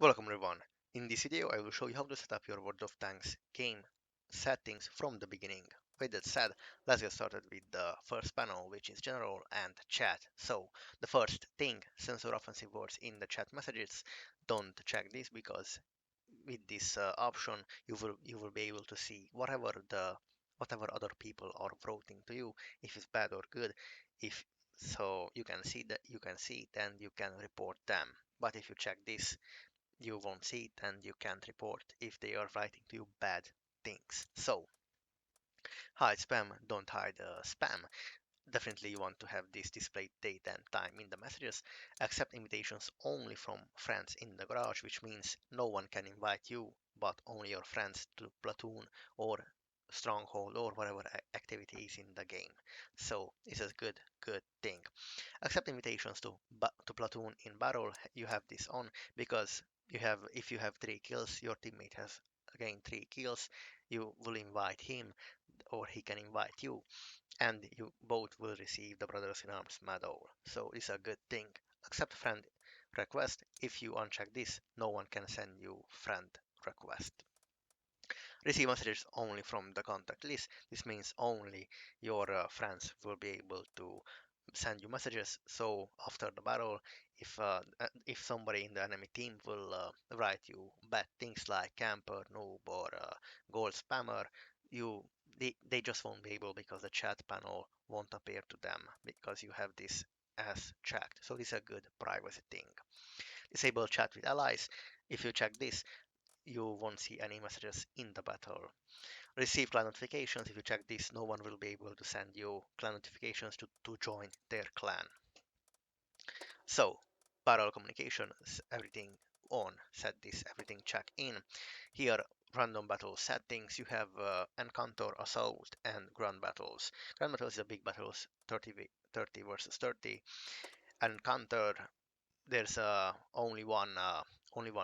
Welcome everyone. In this video I will show you how to set up your World of Tanks game settings from the beginning. With that said, let's get started with the first panel, which is general and chat. So the first thing, censor offensive words in the chat messages. Don't check this because with this option you will be able to see whatever other people are voting to you, if it's bad or good. If so, you can see it and you can report them. But if you check this, you won't see it and you can't report if they are writing to you bad things. So hide spam, don't hide spam. Definitely you want to have this displayed date and time in the messages. Accept invitations only from friends in the garage, which means no one can invite you but only your friends to platoon or stronghold or whatever activity is in the game. So it's a good thing. Accept invitations to platoon in battle. You have this on because if you have 3 kills, your teammate has again 3 kills. You will invite him or he can invite you, and you both will receive the Brothers in Arms medal. So it's a good thing. Accept friend request. If you uncheck this, no one can send you friend request. Receive messages only from the contact list. This means only your friends will be able to send you messages. So after the battle, if somebody in the enemy team will write you bad things like camper, noob, or gold spammer, you they just won't be able because the chat panel won't appear to them because you have this as checked. So this is a good privacy thing. Disable chat with allies. If you check this, you won't see any messages in the battle. Receive clan notifications. If you check this, no one will be able to send you clan notifications to join their clan. So, parallel communications, everything on. Set this, everything check in. Here, random battle settings. You have encounter, assault, and ground battles. Ground battles is a big battles, 30 versus 30. Encounter, there's only one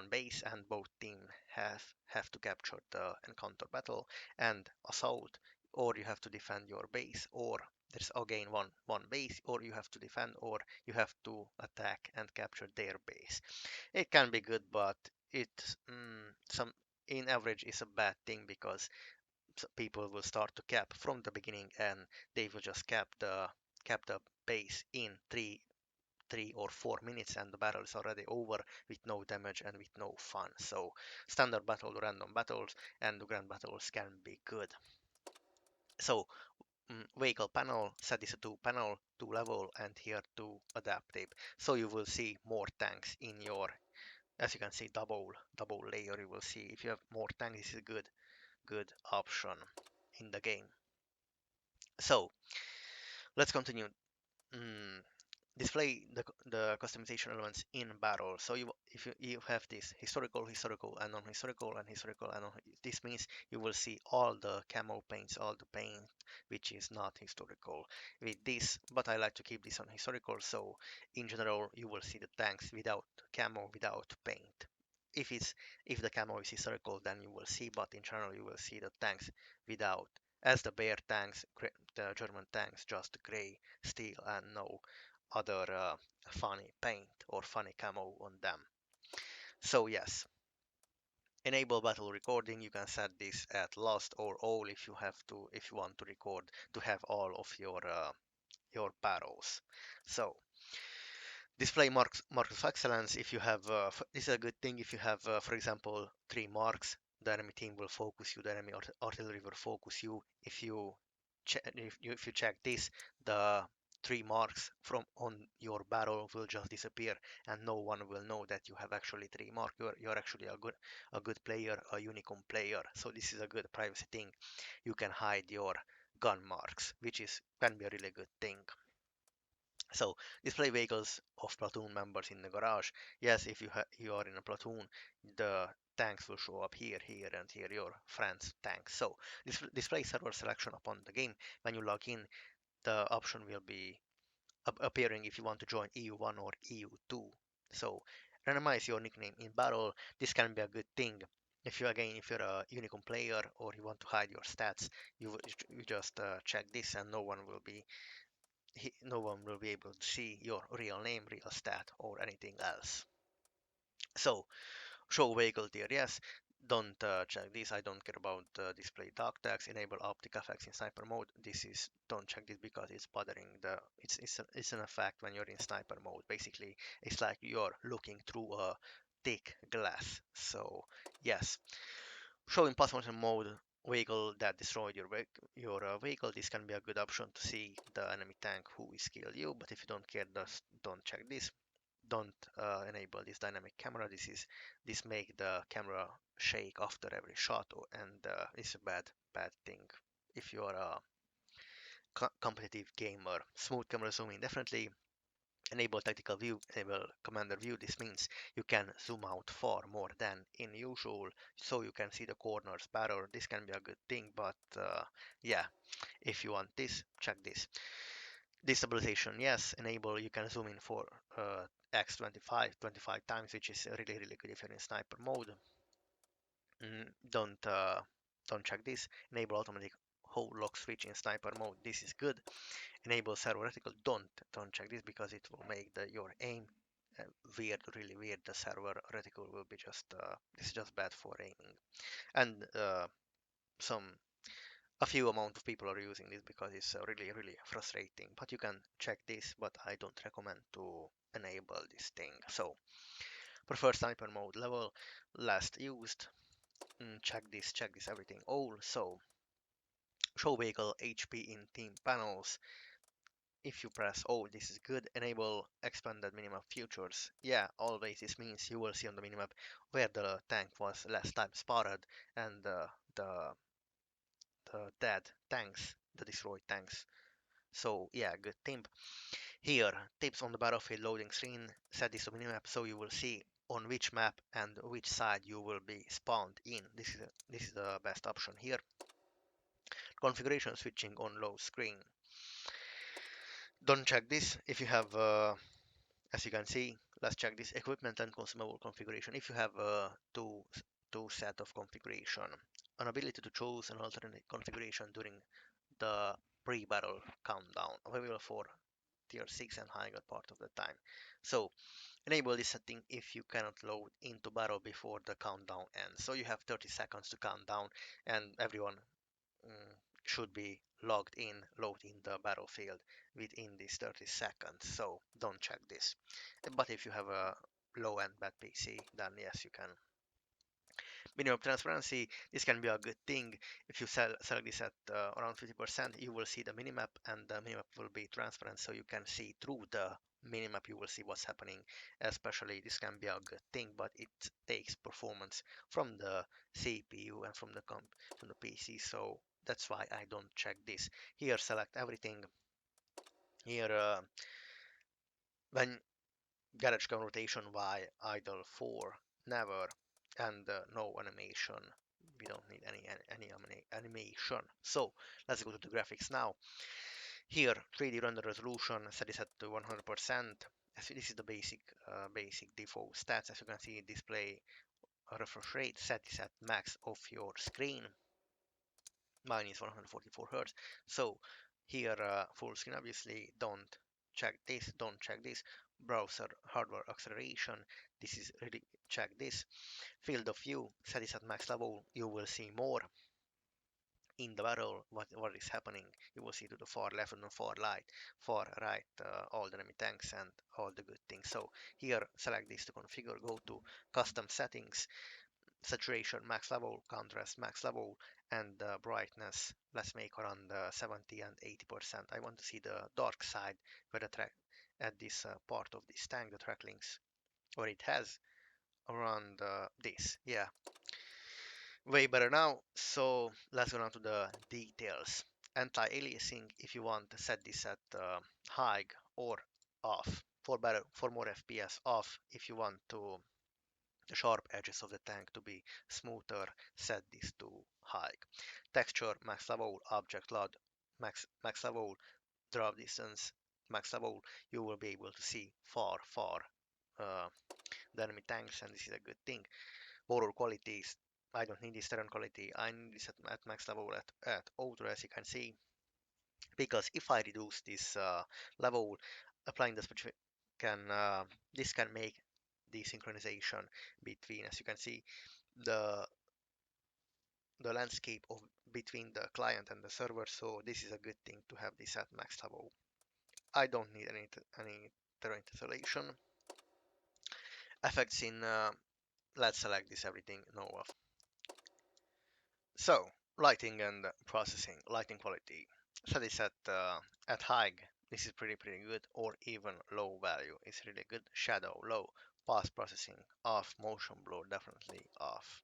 base and both teams have to capture the encounter battle. And assault, or you have to defend your base, or there's again one base, or you have to defend, or you have to attack and capture their base. It can be good, but it some in average is a bad thing because people will start to cap from the beginning and they will just cap the base in 3 or 4 minutes and the battle is already over with no damage and with no fun. So standard battle, random battles, and the grand battles can be good. So vehicle panel, set this to panel, to level, and here to adaptive. So you will see more tanks in your, as you can see, double layer. You will see if you have more tanks, this is a good option in the game. So let's continue. Mm, Display the customization elements in battle. So if you have this historical and non-historical and historical and this means you will see all the camo paints, all the paint which is not historical with this, but I like to keep this on historical. So in general you will see the tanks without camo, without paint. If the camo is historical, then you will see, but in general you will see the tanks without, as the bear tanks, the German tanks, just gray steel and no other funny paint or funny camo on them. So yes, enable battle recording. You can set this at last or all if you want to record to have all of your battles. So display marks of excellence. If you have this is a good thing if you have for example 3 marks, the enemy team will focus you, the enemy artillery will focus you. If you check this, the 3 marks from on your barrel will just disappear and no one will know that you have actually 3 mark. You're actually a good player, a unicorn player. So this is a good privacy thing. You can hide your gun marks, which is can be a really good thing. So display vehicles of platoon members in the garage. Yes, if you are in a platoon, the tanks will show up here, and here your friend's tanks. So display server selection upon the game. When you log in, the option will be appearing if you want to join EU1 or EU2. So randomize your nickname in battle. This can be a good thing. If you're a unicorn player or you want to hide your stats, you just check this and no one will be able to see your real name, real stat, or anything else. So Show vehicle tier, yes. Don't check this. I don't care about display dark text. Enable optic effects in sniper mode. This is don't check this because it's bothering the. It's an effect when you're in sniper mode. Basically, it's like you're looking through a thick glass. So yes, show in past motion mode vehicle that destroyed your vehicle. This can be a good option to see the enemy tank who is killed you. But if you don't care, just don't check this. Don't enable this dynamic camera. This make the camera shake after every shot, and it's a bad thing if you are a competitive gamer. Smooth camera zooming definitely. Enable tactical view, enable commander view. This means you can zoom out far more than in usual, so you can see the corners better. This can be a good thing, but yeah, if you want this, check this. Destabilization, yes, enable, you can zoom in for x 25 times, which is really good if you're in sniper mode. Mm, don't check this. Enable automatic hold lock switch in sniper mode. This is good. Enable servo reticle. Don't check this because it will make your aim weird, really weird. The server reticle will be just this is just bad for aiming. And some a few amount of people are using this because it's really frustrating. But you can check this, but I don't recommend to enable this thing. So prefer sniper mode level last used. Check this everything all. So show vehicle HP in team panels. If you press oh, this is good. Enable expanded minimap features. Yeah, always this means you will see on the minimap where the tank was last time spotted, and the dead tanks, the destroyed tanks. So yeah, good tip. Here, tips on the battlefield loading screen. Set this to minimap so you will see on which map and which side you will be spawned in. This is the best option here. Configuration switching on low screen. Don't check this if you have, as you can see. Let's check this equipment and consumable configuration. If you have two set of configuration, an ability to choose an alternate configuration during the pre-battle countdown, available for tier 6 and higher part of the time. So enable this setting if you cannot load into battle before the countdown ends. So you have 30 seconds to count down, and everyone mm, should be logged in, logged in the battlefield within these 30 seconds. So don't check this. But if you have a low-end bad PC, then yes, you can. Minimum transparency, this can be a good thing. If you select this at around 50%, you will see the minimap, and the minimap will be transparent, so you can see through the minimap, you will see what's happening. Especially this can be a good thing, but it takes performance from the CPU and from the PC, so that's why I don't check this. Here select everything. Here when garage cam rotation Y idle 4 never, and no animation. We don't need any animation. So let's go to the graphics now. Here 3D render resolution set is at 100%. This is the basic default stats. As you can see, display refresh rate set is at max of your screen. Mine is 144 Hz. So here full screen, obviously. Don't check this. Browser hardware acceleration, this is really, check this. Field of view, set this at max level. You will see more in the battle what is happening. You will see to the far left and the far right, all the enemy tanks and all the good things. So here select this to configure. Go to custom settings, saturation max level, contrast max level, and brightness let's make around 70 and 80%. I want to see the dark side where the track at this part of this tank, the track links, where it has around this. Yeah, way better now. So let's go on to the details. Anti-aliasing, if you want to set this at high or off. For more FPS, off. If you want to the sharp edges of the tank to be smoother, set this to high. Texture max level, object load max level, drop distance max level. You will be able to see far uh, the enemy tanks, and this is a good thing. Border qualities, I don't need this terrain quality. I need this at max level at auto, as you can see, because if I reduce this level, applying the specific can this can make the synchronization between, as you can see, the the landscape of between the client and the server. So this is a good thing to have this at max level. I don't need any terrain tessellation. Effects in let's select this everything no off. So lighting and processing, lighting quality. Set this at high. This is pretty good, or even low value is really good. Shadow low, fast processing off, motion blur definitely off.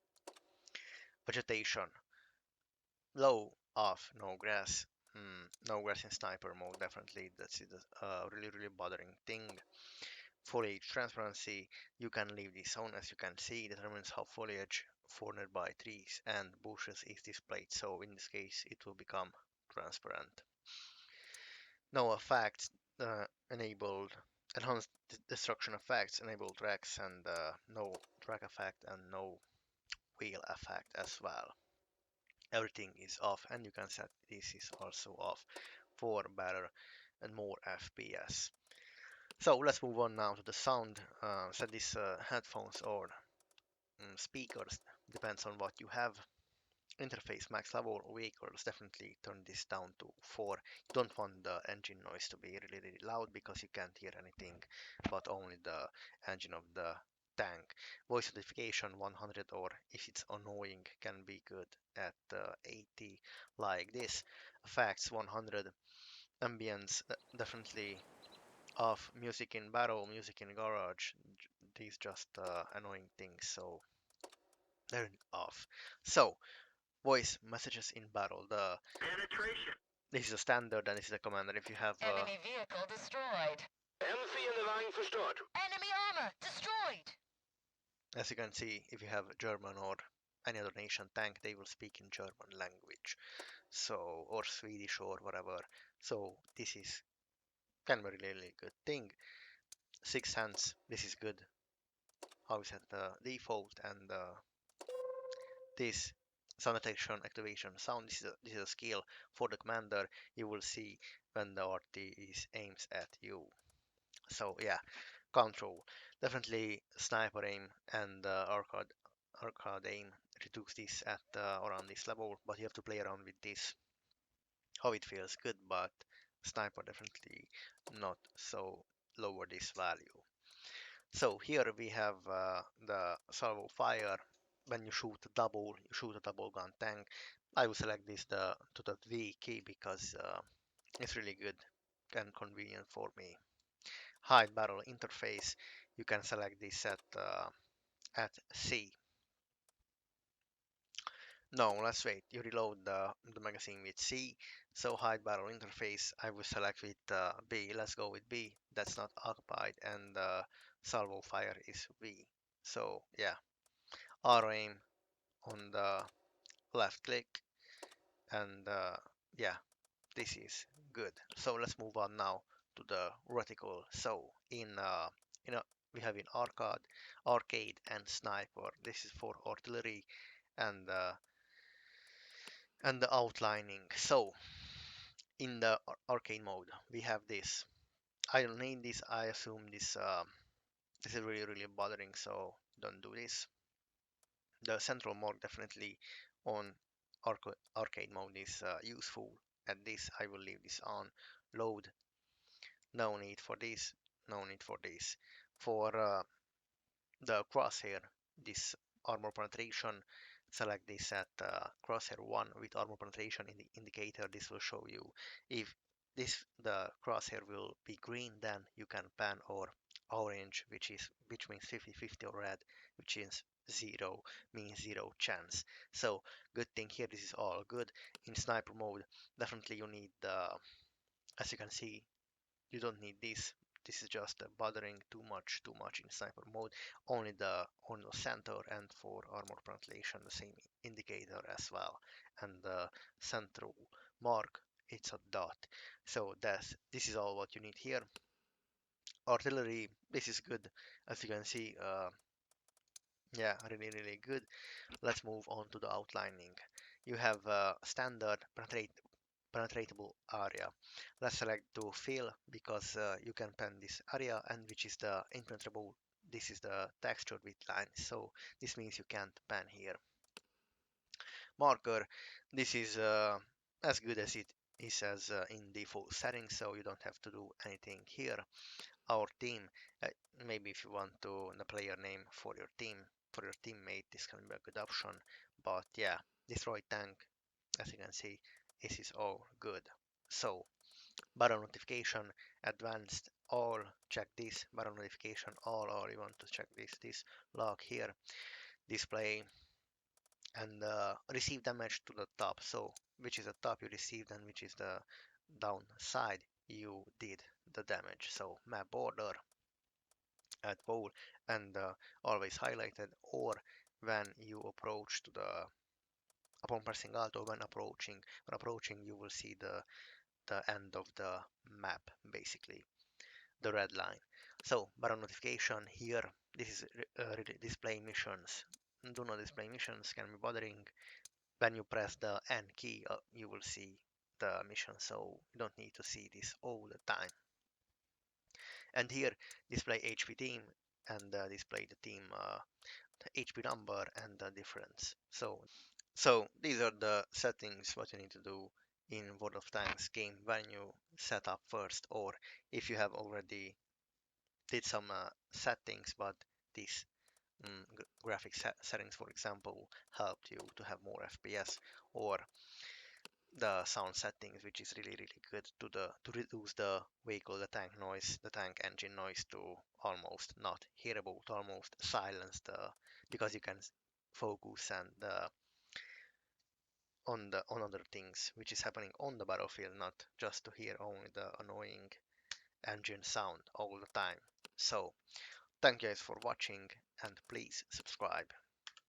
Vegetation low, off, no grass. No grass in sniper mode definitely. That's really bothering thing. Foliage transparency, you can leave this on. As you can see, determines how foliage for nearby trees and bushes is displayed, so in this case it will become transparent. No effects enabled, enhanced destruction effects, enabled tracks, and no track effect and no wheel effect as well. Everything is off, and you can set this is also off for better and more FPS. So let's move on now to the sound. Set these headphones or speakers, depends on what you have. Interface max level vehicles, definitely turn this down to 4. You don't want the engine noise to be really loud because you can't hear anything but only the engine of the tank. Voice notification 100, or if it's annoying can be good at 80 like this. Effects 100. Ambience definitely off. Music in battle, music in garage, these just annoying things, so they're off. So voice messages in battle, the penetration, this is a standard and this is a commander. If you have enemy vehicle destroyed. Empfehlung verstört. Enemy armor destroyed. As you can see, if you have German or any other nation tank, they will speak in German language, so, or Swedish or whatever. So this is kind of a really good thing. 6 hands, this is good. How is at the default, and this sound detection activation sound, this is a skill for the commander. You will see when the RT is aims at you. So yeah, control, definitely sniper aim and arcade aim reduce this at around this level, but you have to play around with this how it feels good, but sniper definitely not, so lower this value. So here we have the salvo fire. When you shoot a double gun tank. I will select this to the V key because it's really good and convenient for me. Hide barrel interface. You can select this at C. No, let's wait. You reload the magazine with C. So hide barrel interface, I will select with B. Let's go with B. That's not occupied, and salvo fire is V. So yeah, R aim on the left click, and yeah, this is good. So let's move on now to the reticle. So in a, we have in arcade and sniper. This is for artillery and the outlining. So in the arcade mode, we have this. I don't need this. I assume this is really bothering, so don't do this. The central mode definitely on arcade mode is useful. At this, I will leave this on. Load, no need for this, no need for this. For the crosshair, this armor penetration, select this at crosshair 1 with armor penetration in the indicator. This will show you if the crosshair will be green, then you can pan, or orange, which means 50-50, or red, which is 0, means 0 chance. So good thing here, this is all good. In sniper mode, definitely you need as you can see, you don't need this. This is just bothering too much in sniper mode. Only on the center, and for armor penetration the same indicator as well. And the central mark, it's a dot. So this is all what you need here. Artillery, this is good. As you can see, yeah, really good. Let's move on to the outlining. You have standard penetratable area. Let's select to fill because you can pen this area, and which is the impenetrable this is the textured width line, so this means you can't pan here. Marker, this is as good as it is as in default settings, so you don't have to do anything here. Our team, uh, maybe if you want to the player name for your team, for your teammate, this can be a good option. But yeah, destroy tank, as you can see, this is all good. So barrel notification, advanced, all, check this, barrel notification, all, or you want to check this log here, display, and receive damage to the top. So which is the top you received and which is the downside you did the damage. So map border, add pole, and always highlighted, or when you approach to the upon pressing alt, or when approaching you will see the end of the map, basically the red line. So barrel notification here, this is display missions. Do not display missions, can be bothering. When you press the N key, you will see the mission, so you don't need to see this all the time. And here, display HP team and display the team the HP number and the difference. So these are the settings what you need to do in World of Tanks game when you set up first, or if you have already did some settings, but these graphic settings, for example, helped you to have more FPS, or the sound settings, which is really good to reduce the vehicle, the tank noise, the tank engine noise to almost not hearable, to almost silence the, because you can focus and on other things which is happening on the battlefield, not just to hear only the annoying engine sound all the time. So thank you guys for watching, and please subscribe.